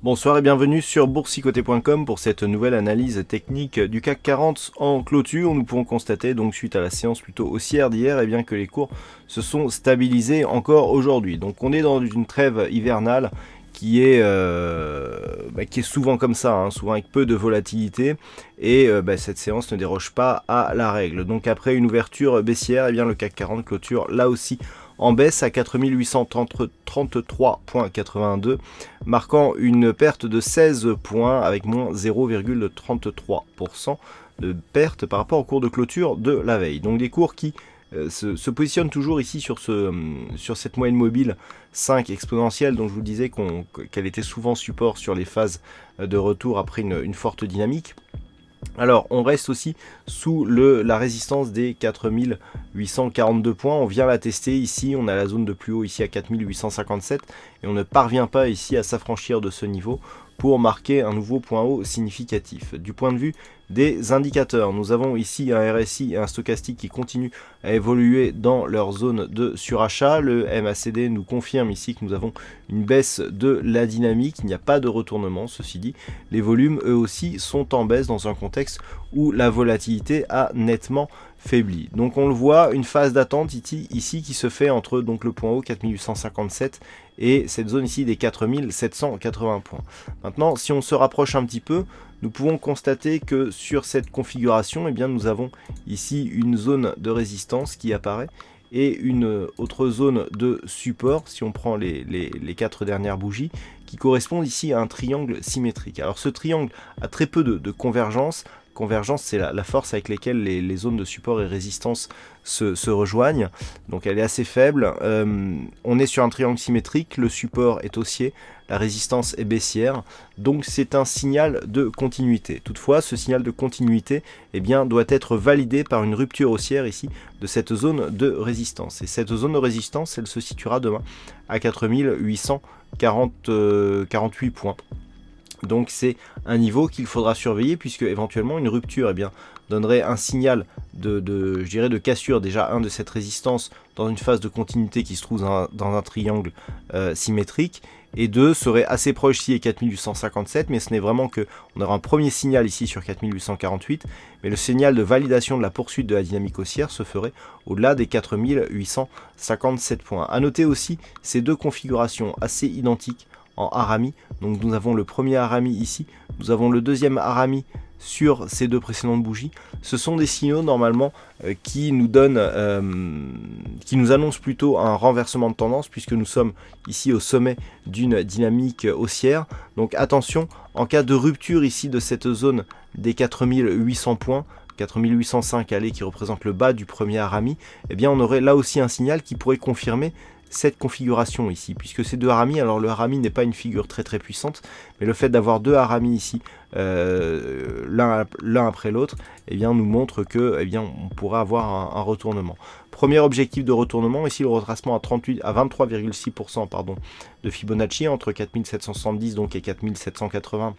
Bonsoir et bienvenue sur boursicoté.com pour cette nouvelle analyse technique du CAC 40 en clôture. Nous pouvons constater donc suite à la séance plutôt haussière d'hier que les cours se sont stabilisés encore aujourd'hui. Donc on est dans une trêve hivernale qui est souvent comme ça, souvent avec peu de volatilité, et cette séance ne déroge pas à la règle. Donc après une ouverture baissière, le CAC 40 clôture là aussi en baisse à 4833,82, marquant une perte de 16 points avec moins 0,33% de perte par rapport au cours de clôture de la veille. Donc des cours qui se positionne toujours ici sur cette moyenne mobile 5 exponentielle dont je vous disais qu'elle était souvent support sur les phases de retour après une forte dynamique. Alors on reste aussi sous la résistance des 4842 points, on vient la tester ici, on a la zone de plus haut ici à 4857 et on ne parvient pas ici à s'affranchir de ce niveau pour marquer un nouveau point haut significatif. Du point de vue des indicateurs, nous avons ici un RSI et un stochastique qui continuent à évoluer dans leur zone de surachat. Le MACD nous confirme ici que nous avons une baisse de la dynamique, il n'y a pas de retournement, ceci dit. Les volumes eux aussi sont en baisse dans un contexte où la volatilité a nettement faibli. Donc on le voit, une phase d'attente ici qui se fait entre donc le point haut 4857 et cette zone ici des 4780 points. Maintenant, si on se rapproche un petit peu, nous pouvons constater que sur cette configuration, nous avons ici une zone de résistance qui apparaît et une autre zone de support, si on prend les 4 dernières bougies, qui correspondent ici à un triangle symétrique. Alors ce triangle a très peu de convergence. Convergence, c'est la force avec laquelle les zones de support et résistance se rejoignent. Donc elle est assez faible. On est sur un triangle symétrique, le support est haussier, la résistance est baissière. Donc c'est un signal de continuité. Toutefois, ce signal de continuité doit être validé par une rupture haussière ici de cette zone de résistance. Et cette zone de résistance, elle se situera demain à 4848 points. Donc c'est un niveau qu'il faudra surveiller puisque éventuellement une rupture donnerait un signal de cassure déjà de cette résistance dans une phase de continuité qui se trouve dans un triangle symétrique, et 2 serait assez proche ici à 4857, mais ce n'est vraiment que on aura un premier signal ici sur 4848, mais le signal de validation de la poursuite de la dynamique haussière se ferait au-delà des 4857 points. A noter aussi ces deux configurations assez identiques en harami. Donc nous avons le premier harami ici, nous avons le deuxième harami sur ces deux précédentes bougies. Ce sont des signaux normalement qui nous annoncent plutôt un renversement de tendance puisque nous sommes ici au sommet d'une dynamique haussière. Donc attention, en cas de rupture ici de cette zone des 4800 points, 4805 allez, qui représente le bas du premier harami, on aurait là aussi un signal qui pourrait confirmer cette configuration ici, puisque ces deux haramis, alors le harami n'est pas une figure très puissante, mais le fait d'avoir deux haramis ici, l'un après l'autre, nous montre que on pourra avoir un retournement. Premier objectif de retournement, ici le retracement à 23,6% de Fibonacci entre 4770 donc et 4780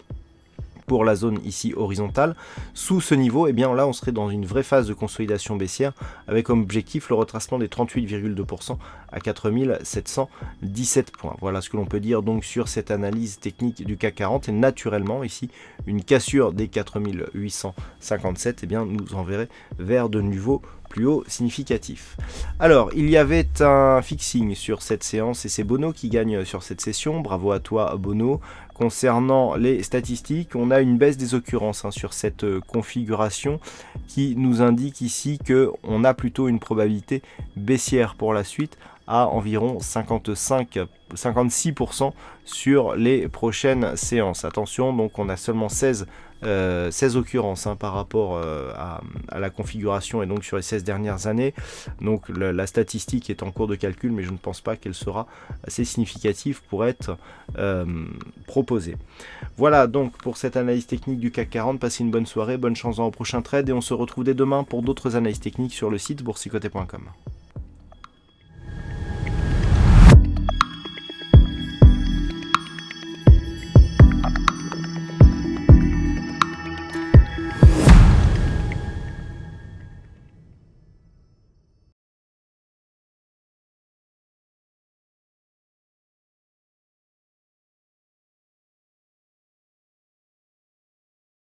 pour la zone ici horizontale. Sous ce niveau, là on serait dans une vraie phase de consolidation baissière avec comme objectif le retracement des 38,2% à 4717 points. Voilà ce que l'on peut dire donc sur cette analyse technique du CAC 40, et naturellement ici une cassure des 4857 nous enverrait vers de nouveaux plus haut significatif. Alors, il y avait un fixing sur cette séance et c'est Bono qui gagne sur cette session. Bravo à toi Bono. Concernant les statistiques, on a une baisse des occurrences sur cette configuration qui nous indique ici qu'on a plutôt une probabilité baissière pour la suite à environ 56% sur les prochaines séances. Attention, donc on a seulement 16 occurrences par rapport à la configuration et donc sur les 16 dernières années. Donc la statistique est en cours de calcul, mais je ne pense pas qu'elle sera assez significative pour être proposée. Voilà donc pour cette analyse technique du CAC 40. Passez une bonne soirée, bonne chance dans le prochain trade et on se retrouve dès demain pour d'autres analyses techniques sur le site boursicoté.com.